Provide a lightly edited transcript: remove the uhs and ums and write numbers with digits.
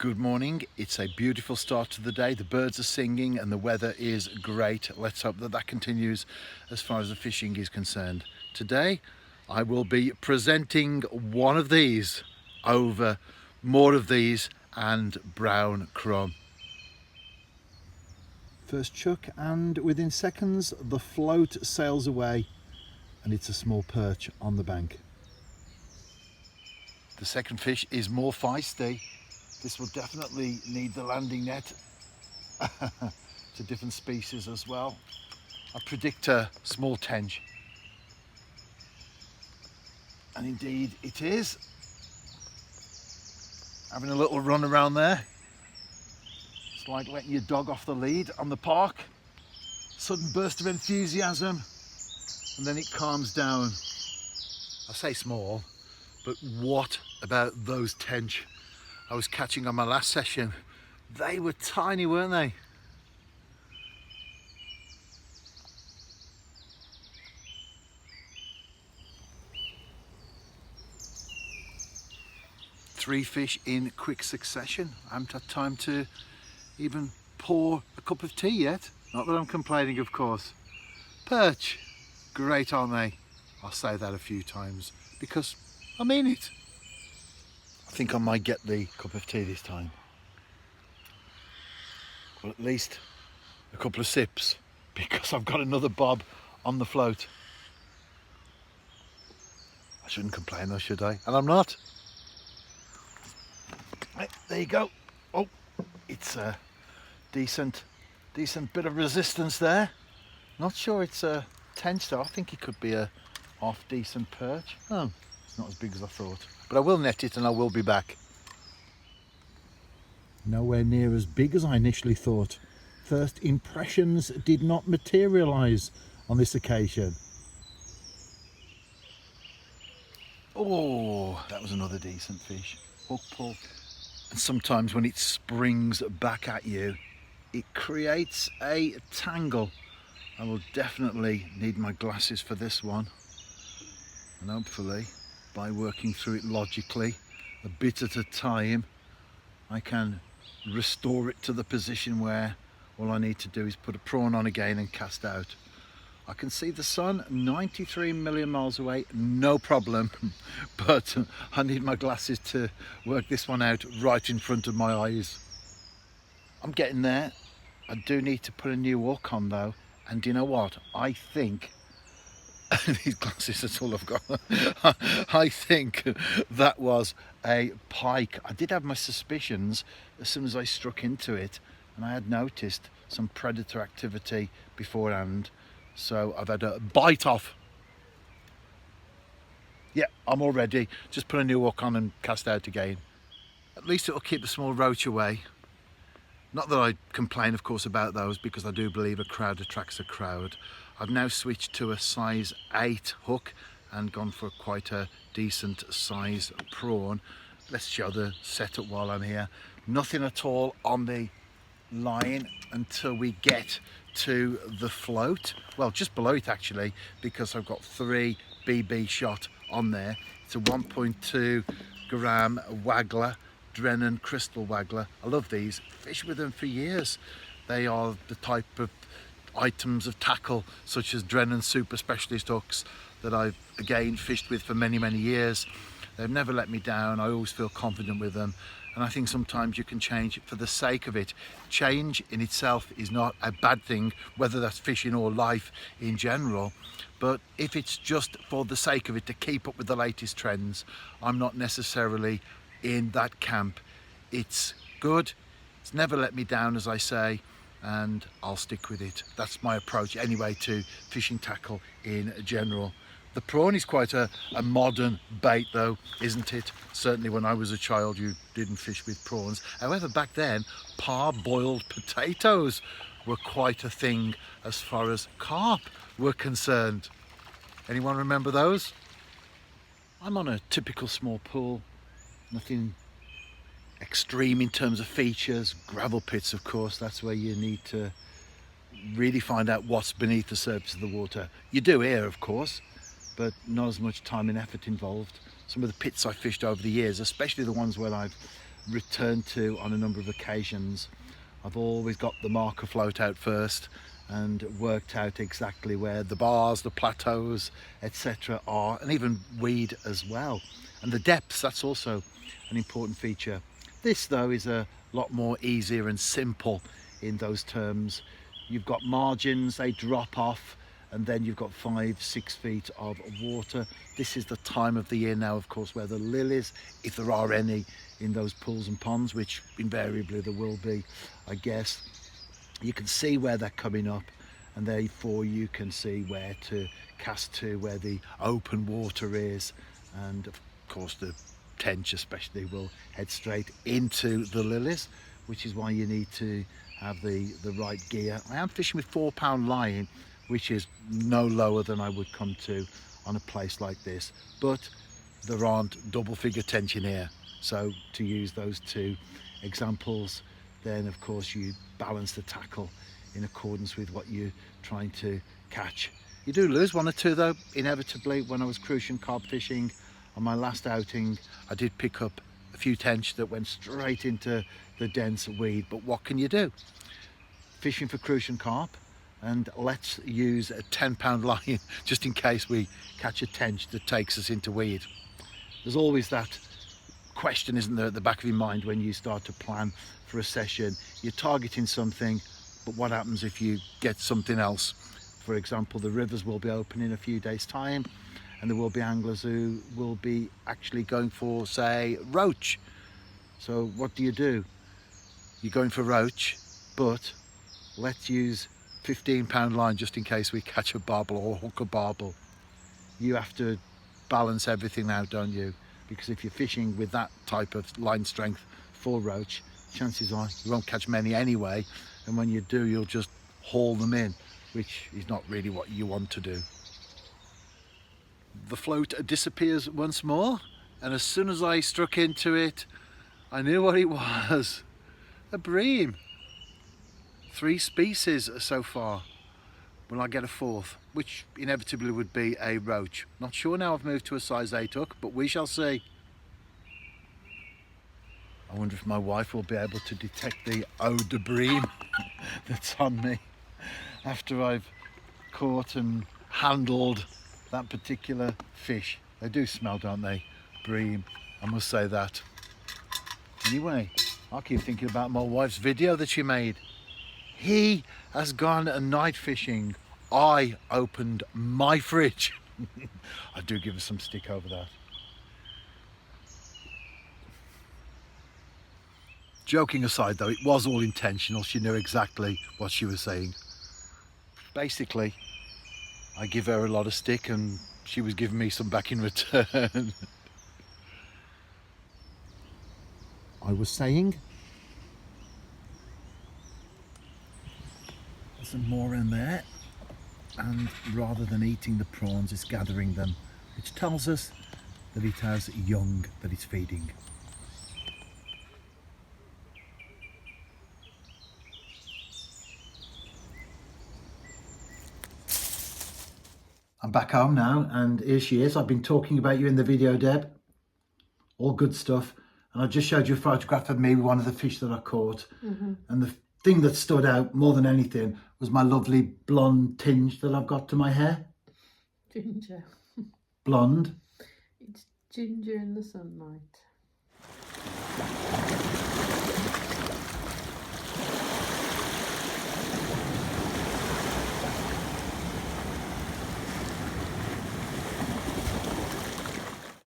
Good morning. It's a beautiful start to the day. The birds are singing and the weather is great. Let's hope that that continues as far as the fishing is concerned. Today I will be presenting one of these over more of these and brown crumb. First chuck, and within seconds the float sails away and it's a small perch on the bank. The second fish is more feisty. This will definitely need the landing net. It's a different species as well. I predict a small tench. And indeed it is. Having a little run around there. It's like letting your dog off the lead on the park. Sudden burst of enthusiasm and then it calms down. I say small, but what about those tench I was catching on my last session? They were tiny, weren't they? Three fish in quick succession. I haven't had time to even pour a cup of tea yet. Not that I'm complaining, of course. Perch, great, aren't they? I'll say that a few times because I mean it. I think I might get the cup of tea this time. Well, at least a couple of sips, because I've got another bob on the float. I shouldn't complain though, should I? And I'm not. Right, there you go. Oh, it's a decent bit of resistance there. Not sure it's a tench though. I think it could be a half decent perch. Oh, it's not as big as I thought. But I will net it and I will be back. Nowhere near as big as I initially thought. First impressions did not materialise on this occasion. Oh, that was another decent fish. Hook pull. And sometimes when it springs back at you, it creates a tangle. I will definitely need my glasses for this one. And hopefully, by working through it logically, a bit at a time, I can restore it to the position where all I need to do is put a prawn on again and cast out. I can see the sun 93 million miles away, no problem, but I need my glasses to work this one out right in front of my eyes. I'm getting there. I do need to put a new hook on though, and do you know what? I think these glasses, that's all I've got. I think that was a pike. I did have my suspicions as soon as I struck into it, and I had noticed some predator activity beforehand, so I've had a bite off. Yeah, I'm all ready. Just put a new hook on and cast out again. At least it'll keep the small roach away. Not that I complain, of course, about those, because I do believe a crowd attracts a crowd. I've now switched to a size 8 hook and gone for quite a decent size prawn. Let's show the setup while I'm here. Nothing at all on the line until we get to the float. Well, just below it actually, because I've got 3 BB shot on there. It's a 1.2 gram waggler. Drennan crystal waggler. I love these. Fish with them for years. They are the type of items of tackle such as Drennan super specialist hooks that I've again fished with for many years. They've never let me down. I always feel confident with them, and I think sometimes you can change for the sake of it. Change in itself is not a bad thing, whether that's fishing or life in general, but if it's just for the sake of it to keep up with the latest trends, I'm not necessarily in that camp. It's good, it's never let me down, as I say, and I'll stick with it. That's my approach anyway to fishing tackle in general. The prawn is quite a modern bait though, isn't it? Certainly when I was a child you didn't fish with prawns. However, back then parboiled potatoes were quite a thing as far as carp were concerned. Anyone remember those? I'm on a typical small pool. Nothing extreme in terms of features. Gravel pits, of course, that's where you need to really find out what's beneath the surface of the water. You do here, of course, but not as much time and effort involved. Some of the pits I fished over the years, especially the ones where I've returned to on a number of occasions. I've always got the marker float out first and worked out exactly where the bars, the plateaus, etc. are, and even weed as well. And the depths, that's also an important feature. This though is a lot more easier and simple in those terms. You've got margins, they drop off, and then you've got 5-6 feet of water. This is the time of the year now, of course, where the lilies, if there are any in those pools and ponds, which invariably there will be, I guess, you can see where they're coming up, and therefore you can see where to cast to, where the open water is. And of course the tench especially will head straight into the lilies, which is why you need to have the right gear. I am fishing with 4-pound line, which is no lower than I would come to on a place like this, but there aren't double figure tench in here. So to use those two examples, then of course you balance the tackle in accordance with what you're trying to catch. You do lose one or two though, inevitably. When I was crucian carp fishing on my last outing, I did pick up a few tench that went straight into the dense weed, but what can you do? Fishing for crucian carp, and let's use a 10-pound line just in case we catch a tench that takes us into weed. There's always that question, isn't there, at the back of your mind when you start to plan for a session. You're targeting something, but what happens if you get something else? For example, the rivers will be open in a few days' time, and there will be anglers who will be actually going for, say, roach. So what do? You're going for roach, but let's use 15-pound line just in case we catch a barbel or hook a barbel. You have to balance everything out, don't you? Because if you're fishing with that type of line strength for roach, chances are you won't catch many anyway, and when you do, you'll just haul them in, which is not really what you want to do. The float disappears once more, and as soon as I struck into it, I knew what it was. A bream. 3 species so far. Will I get a 4th? Which inevitably would be a roach. Not sure now I've moved to a size 8 hook, but we shall see. I wonder if my wife will be able to detect the eau de bream that's on me after I've caught and handled that particular fish. They do smell, don't they? Bream, I must say that. Anyway, I keep thinking about my wife's video that she made. He has gone night fishing. I opened my fridge. I do give her some stick over that. Joking aside though, it was all intentional. She knew exactly what she was saying. Basically, I give her a lot of stick and she was giving me some back in return. I was saying, there's some more in there, and rather than eating the prawns, it's gathering them, which tells us that it has young that it's feeding. I'm back home now, and here she is. I've been talking about you in the video, Deb. All good stuff. And I just showed you a photograph of me with one of the fish that I caught. And the thing that stood out more than anything was my lovely blonde tinge that I've got to my hair. Ginger. Blonde. It's ginger in the sunlight.